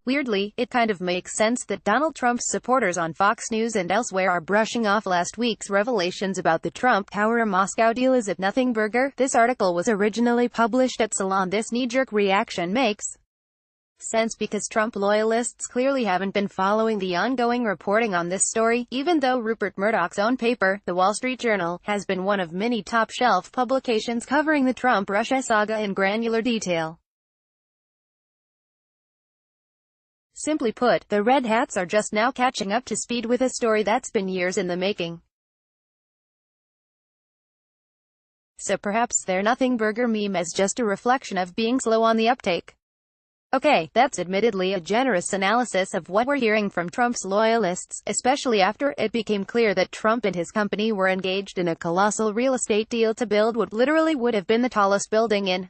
Weirdly, it kind of makes sense that Donald Trump's supporters on Fox News and elsewhere are brushing off last week's revelations about the Trump Tower Moscow deal as if nothing. Burger. This article was originally published at Salon. This knee-jerk reaction makes sense because Trump loyalists clearly haven't been following the ongoing reporting on this story, even though Rupert Murdoch's own paper, The Wall Street Journal, has been one of many top-shelf publications covering the Trump-Russia saga in granular detail. Simply put, the Red Hats are just now catching up to speed with a story that's been years in the making. So perhaps their nothing burger meme is just a reflection of being slow on the uptake. Okay, that's admittedly a generous analysis of what we're hearing from Trump's loyalists, especially after it became clear that Trump and his company were engaged in a colossal real estate deal to build what literally would have been the tallest building in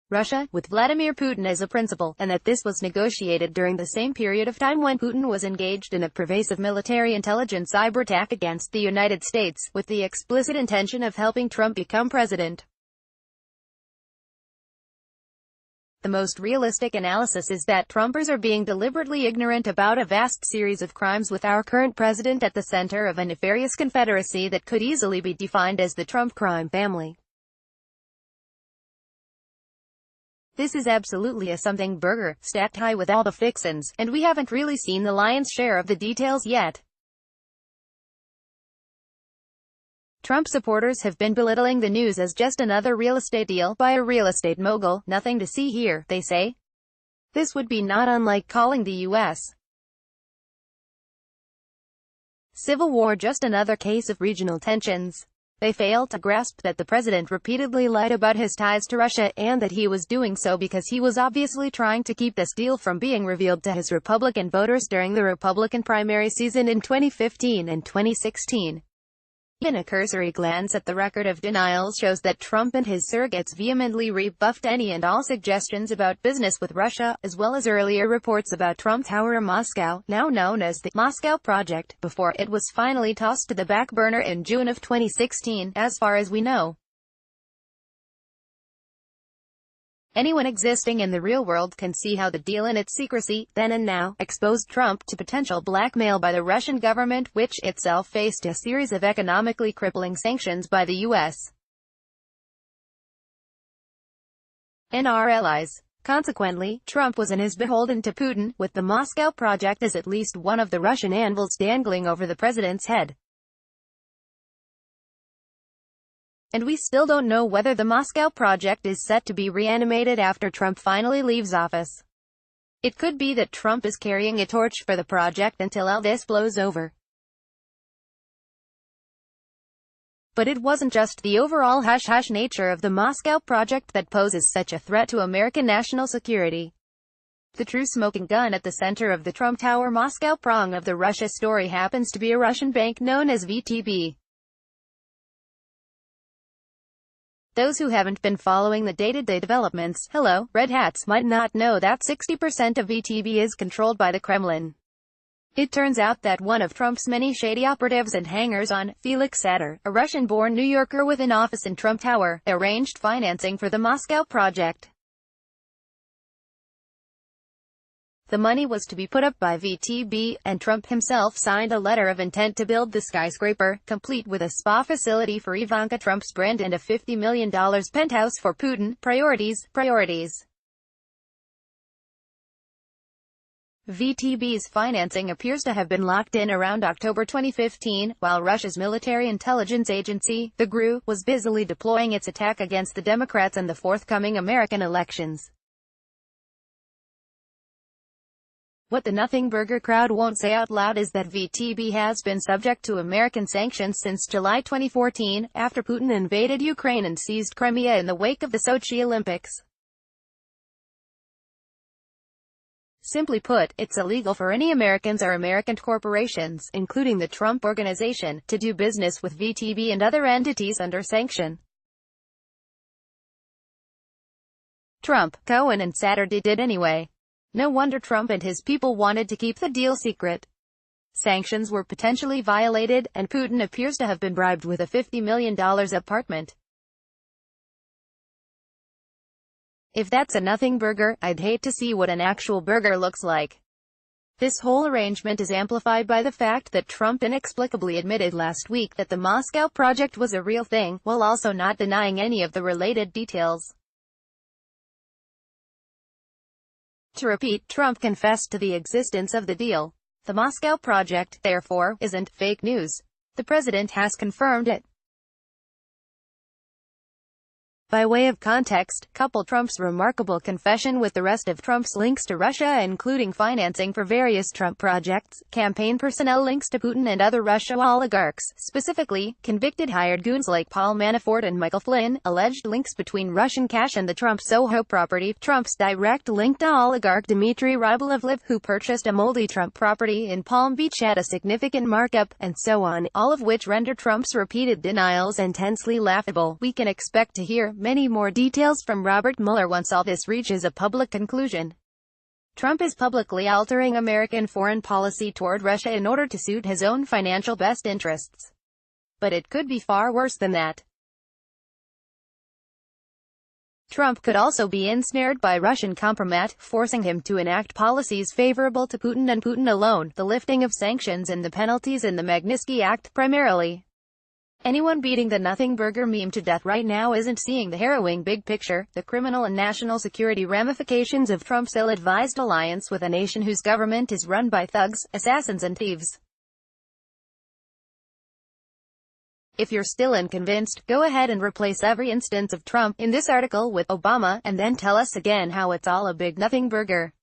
Russia, with Vladimir Putin as a principal, and that this was negotiated during the same period of time when Putin was engaged in a pervasive military intelligence cyber attack against the United States, with the explicit intention of helping Trump become president. The most realistic analysis is that Trumpers are being deliberately ignorant about a vast series of crimes with our current president at the center of a nefarious confederacy that could easily be defined as the Trump crime family. This is absolutely a something burger, stacked high with all the fixins, and we haven't really seen the lion's share of the details yet. Trump supporters have been belittling the news as just another real estate deal by a real estate mogul. Nothing to see here, they say. This would be not unlike calling the U.S. Civil War just another case of regional tensions. They fail to grasp that the president repeatedly lied about his ties to Russia, and that he was doing so because he was obviously trying to keep this deal from being revealed to his Republican voters during the Republican primary season in 2015 and 2016. Even a cursory glance at the record of denials shows that Trump and his surrogates vehemently rebuffed any and all suggestions about business with Russia, as well as earlier reports about Trump Tower Moscow, now known as the Moscow Project, before it was finally tossed to the back burner in June of 2016, as far as we know. Anyone existing in the real world can see how the deal in its secrecy, then and now, exposed Trump to potential blackmail by the Russian government, which itself faced a series of economically crippling sanctions by the U.S. and our allies. Consequently, Trump was and is beholden to Putin, with the Moscow Project as at least one of the Russian anvils dangling over the president's head. And we still don't know whether the Moscow Project is set to be reanimated after Trump finally leaves office. It could be that Trump is carrying a torch for the project until all this blows over. But it wasn't just the overall hush-hush nature of the Moscow Project that poses such a threat to American national security. The true smoking gun at the center of the Trump Tower Moscow prong of the Russia story happens to be a Russian bank known as VTB. Those who haven't been following the day-to-day developments, hello, Red Hats, might not know that 60% of VTB is controlled by the Kremlin. It turns out that one of Trump's many shady operatives and hangers-on, Felix Sater, a Russian-born New Yorker with an office in Trump Tower, arranged financing for the Moscow Project. The money was to be put up by VTB, and Trump himself signed a letter of intent to build the skyscraper, complete with a spa facility for Ivanka Trump's brand and a $50 million penthouse for Putin. Priorities. VTB's financing appears to have been locked in around October 2015, while Russia's military intelligence agency, the GRU, was busily deploying its attack against the Democrats in the forthcoming American elections. What the nothing burger crowd won't say out loud is that VTB has been subject to American sanctions since July 2014, after Putin invaded Ukraine and seized Crimea in the wake of the Sochi Olympics. Simply put, it's illegal for any Americans or American corporations, including the Trump Organization, to do business with VTB and other entities under sanction. Trump, Cohen and Saturday did anyway. No wonder Trump and his people wanted to keep the deal secret. Sanctions were potentially violated, and Putin appears to have been bribed with a $50 million apartment. If that's a nothing burger, I'd hate to see what an actual burger looks like. This whole arrangement is amplified by the fact that Trump inexplicably admitted last week that the Moscow project was a real thing, while also not denying any of the related details. To repeat, Trump confessed to the existence of the deal. The Moscow project, therefore, isn't fake news. The president has confirmed it. By way of context, couple Trump's remarkable confession with the rest of Trump's links to Russia, including financing for various Trump projects, campaign personnel links to Putin and other Russia oligarchs, specifically, convicted hired goons like Paul Manafort and Michael Flynn, alleged links between Russian cash and the Trump Soho property, Trump's direct link to oligarch Dmitry Rybolovlev, who purchased a moldy Trump property in Palm Beach at a significant markup, and so on, all of which render Trump's repeated denials intensely laughable. We can expect to hear many more details from Robert Mueller once all this reaches a public conclusion. Trump is publicly altering American foreign policy toward Russia in order to suit his own financial best interests. But it could be far worse than that. Trump could also be ensnared by Russian compromat, forcing him to enact policies favorable to Putin and Putin alone, the lifting of sanctions and the penalties in the Magnitsky Act primarily. Anyone beating the nothing burger meme to death right now isn't seeing the harrowing big picture, the criminal and national security ramifications of Trump's ill-advised alliance with a nation whose government is run by thugs, assassins and thieves. If you're still unconvinced, go ahead and replace every instance of Trump in this article with Obama, and then tell us again how it's all a big nothing burger.